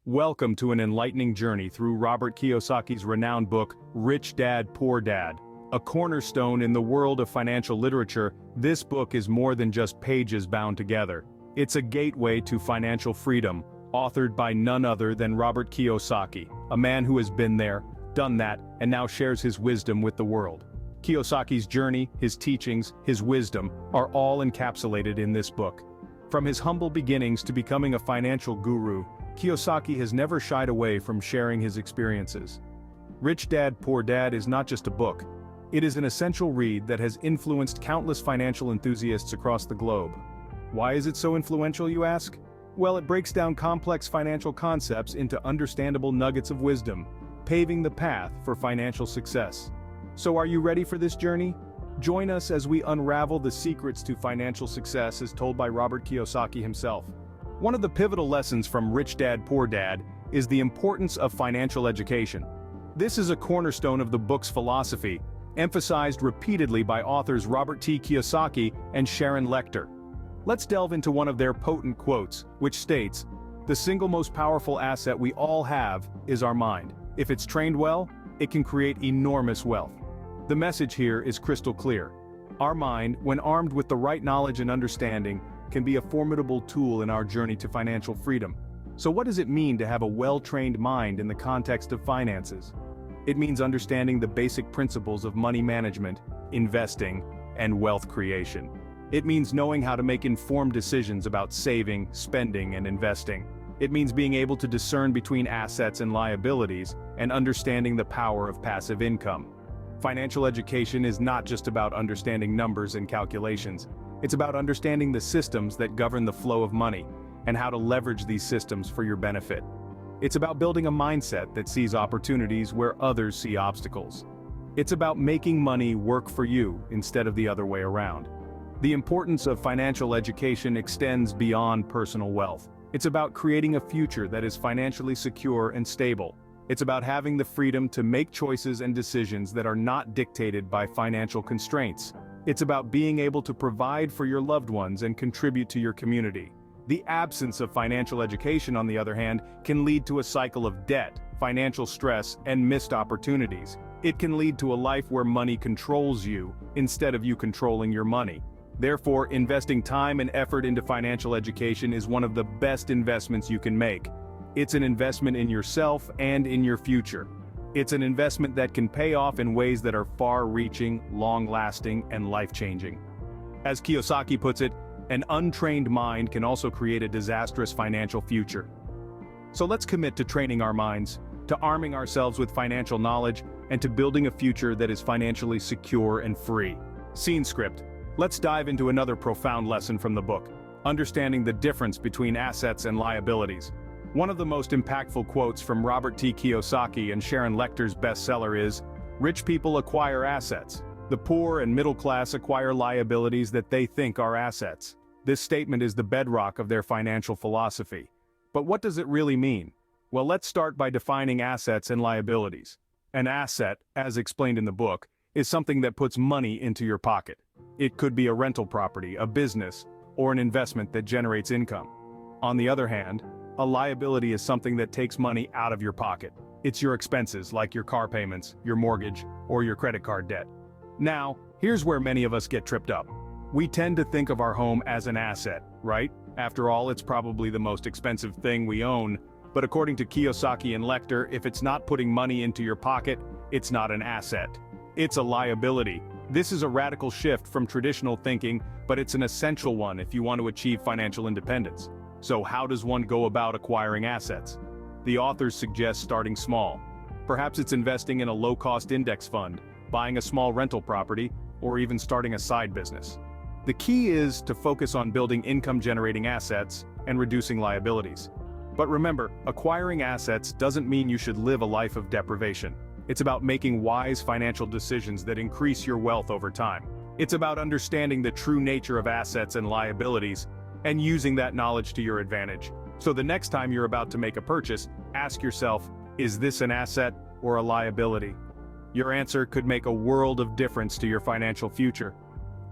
Welcome to an enlightening journey through Robert Kiyosaki's renowned book, Rich Dad, Poor Dad. A cornerstone in the world of financial literature, this book is more than just pages bound together. It's a gateway to financial freedom, authored by none other than Robert Kiyosaki, a man who has been there, done that, and now shares his wisdom with the world. Kiyosaki's journey, his teachings, his wisdom, are all encapsulated in this book. From his humble beginnings to becoming a financial guru, Kiyosaki has never shied away from sharing his experiences. Rich Dad, Poor Dad is not just a book. It is an essential read that has influenced countless financial enthusiasts across the globe. Why is it so influential, you ask? Well, it breaks down complex financial concepts into understandable nuggets of wisdom, paving the path for financial success. So are you ready for this journey? Join us as we unravel the secrets to financial success as told by Robert Kiyosaki himself. One of the pivotal lessons from Rich Dad, Poor Dad is the importance of financial education. This is a cornerstone of the book's philosophy, emphasized repeatedly by authors Robert T. Kiyosaki and Sharon Lechter. Let's delve into one of their potent quotes, which states, "The single most powerful asset we all have is our mind. If it's trained well, it can create enormous wealth." The message here is crystal clear. Our mind, when armed with the right knowledge and understanding, can be a formidable tool in our journey to financial freedom. So what does it mean to have a well-trained mind in the context of finances? It means understanding the basic principles of money management, investing, and wealth creation. It means knowing how to make informed decisions about saving, spending, and investing. It means being able to discern between assets and liabilities, and understanding the power of passive income. Financial education is not just about understanding numbers and calculations. It's about understanding the systems that govern the flow of money, and how to leverage these systems for your benefit. It's about building a mindset that sees opportunities where others see obstacles. It's about making money work for you instead of the other way around. The importance of financial education extends beyond personal wealth. It's about creating a future that is financially secure and stable. It's about having the freedom to make choices and decisions that are not dictated by financial constraints. It's about being able to provide for your loved ones and contribute to your community. The absence of financial education, on the other hand, can lead to a cycle of debt, financial stress, and missed opportunities. It can lead to a life where money controls you, instead of you controlling your money. Therefore, investing time and effort into financial education is one of the best investments you can make. It's an investment in yourself and in your future. It's an investment that can pay off in ways that are far-reaching, long-lasting, and life-changing. As Kiyosaki puts it, an untrained mind can also create a disastrous financial future. So let's commit to training our minds, to arming ourselves with financial knowledge, and to building a future that is financially secure and free. Scene script. Let's dive into another profound lesson from the book, understanding the difference between assets and liabilities. One of the most impactful quotes from Robert T. Kiyosaki and Sharon Lechter's bestseller is, "Rich people acquire assets. The poor and middle class acquire liabilities that they think are assets." This statement is the bedrock of their financial philosophy. But what does it really mean? Well, let's start by defining assets and liabilities. An asset, as explained in the book, is something that puts money into your pocket. It could be a rental property, a business, or an investment that generates income. On the other hand, a liability is something that takes money out of your pocket. It's your expenses, like your car payments, your mortgage, or your credit card debt. Now, here's where many of us get tripped up. We tend to think of our home as an asset, right? After all, it's probably the most expensive thing we own. But according to Kiyosaki and Lechter, if it's not putting money into your pocket, it's not an asset. It's a liability. This is a radical shift from traditional thinking, but it's an essential one if you want to achieve financial independence. So how does one go about acquiring assets? The authors suggest starting small. Perhaps it's investing in a low-cost index fund, buying a small rental property, or even starting a side business. The key is to focus on building income-generating assets and reducing liabilities. But remember, acquiring assets doesn't mean you should live a life of deprivation. It's about making wise financial decisions that increase your wealth over time. It's about understanding the true nature of assets and liabilities, and using that knowledge to your advantage. So the next time you're about to make a purchase, ask yourself, is this an asset or a liability? Your answer could make a world of difference to your financial future.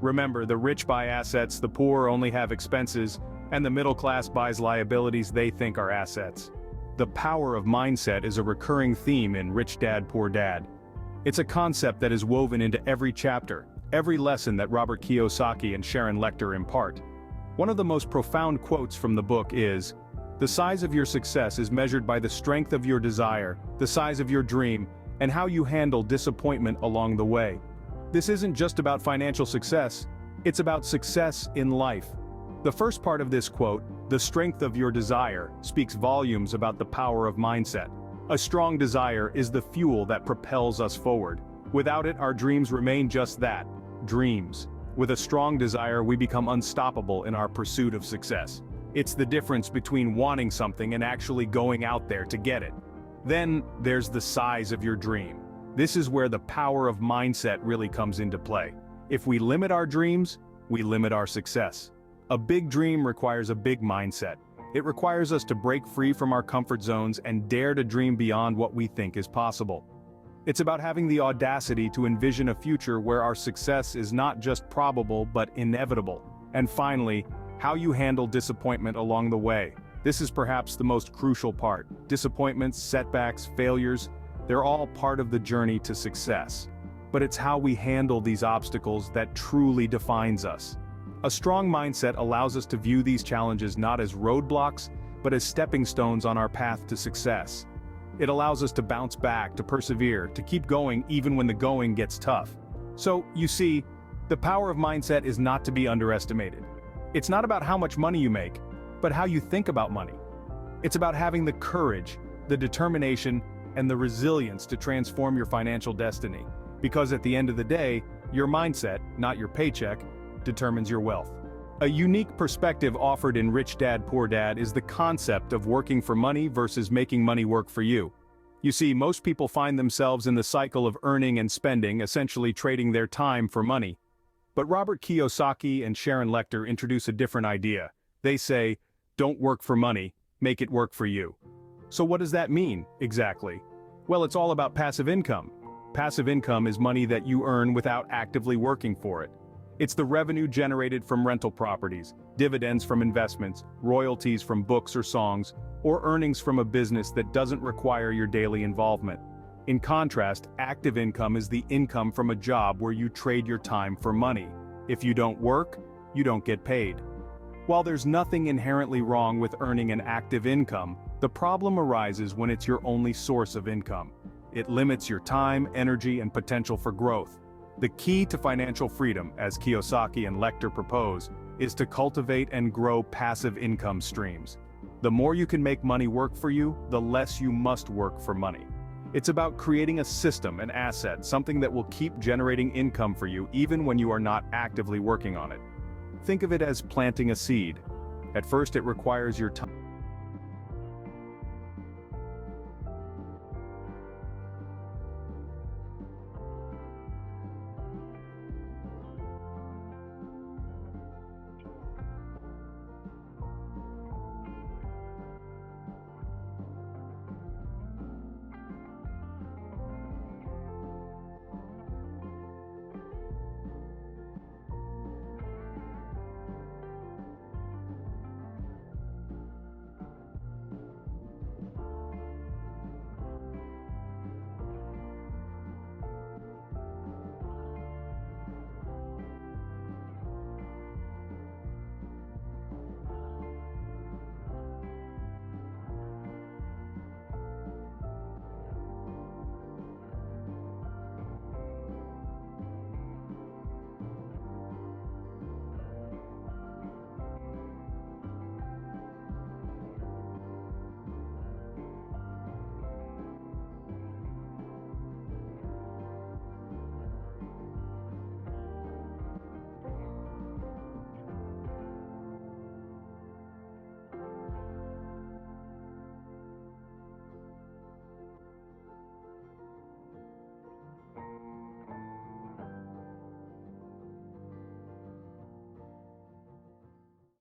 Remember, the rich buy assets, the poor only have expenses, and the middle class buys liabilities they think are assets. The power of mindset is a recurring theme in Rich Dad, Poor Dad. It's a concept that is woven into every chapter, every lesson that Robert Kiyosaki and Sharon Lechter impart. One of the most profound quotes from the book is, "The size of your success is measured by the strength of your desire, the size of your dream, and how you handle disappointment along the way." This isn't just about financial success, it's about success in life. The first part of this quote, "the strength of your desire," speaks volumes about the power of mindset. A strong desire is the fuel that propels us forward. Without it, our dreams remain just that, dreams. With a strong desire, we become unstoppable in our pursuit of success. It's the difference between wanting something and actually going out there to get it. Then, there's the size of your dream. This is where the power of mindset really comes into play. If we limit our dreams, we limit our success. A big dream requires a big mindset. It requires us to break free from our comfort zones and dare to dream beyond what we think is possible. It's about having the audacity to envision a future where our success is not just probable but inevitable. And finally, how you handle disappointment along the way. This is perhaps the most crucial part. Disappointments, setbacks, failures, they're all part of the journey to success. But it's how we handle these obstacles that truly defines us. A strong mindset allows us to view these challenges not as roadblocks, but as stepping stones on our path to success. It allows us to bounce back, to persevere, to keep going even when the going gets tough. So, you see, the power of mindset is not to be underestimated. It's not about how much money you make, but how you think about money. It's about having the courage, the determination, and the resilience to transform your financial destiny. Because at the end of the day, your mindset, not your paycheck, determines your wealth. A unique perspective offered in Rich Dad, Poor Dad is the concept of working for money versus making money work for you. You see, most people find themselves in the cycle of earning and spending, essentially trading their time for money. But Robert Kiyosaki and Sharon Lechter introduce a different idea. They say, don't work for money, make it work for you. So what does that mean, exactly? Well, it's all about passive income. Passive income is money that you earn without actively working for it. It's the revenue generated from rental properties, dividends from investments, royalties from books or songs, or earnings from a business that doesn't require your daily involvement. In contrast, active income is the income from a job where you trade your time for money. If you don't work, you don't get paid. While there's nothing inherently wrong with earning an active income, the problem arises when it's your only source of income. It limits your time, energy, and potential for growth. The key to financial freedom, as Kiyosaki and Lechter propose, is to cultivate and grow passive income streams. The more you can make money work for you, the less you must work for money. It's about creating a system, an asset, something that will keep generating income for you even when you are not actively working on it. Think of it as planting a seed. At first it requires your time.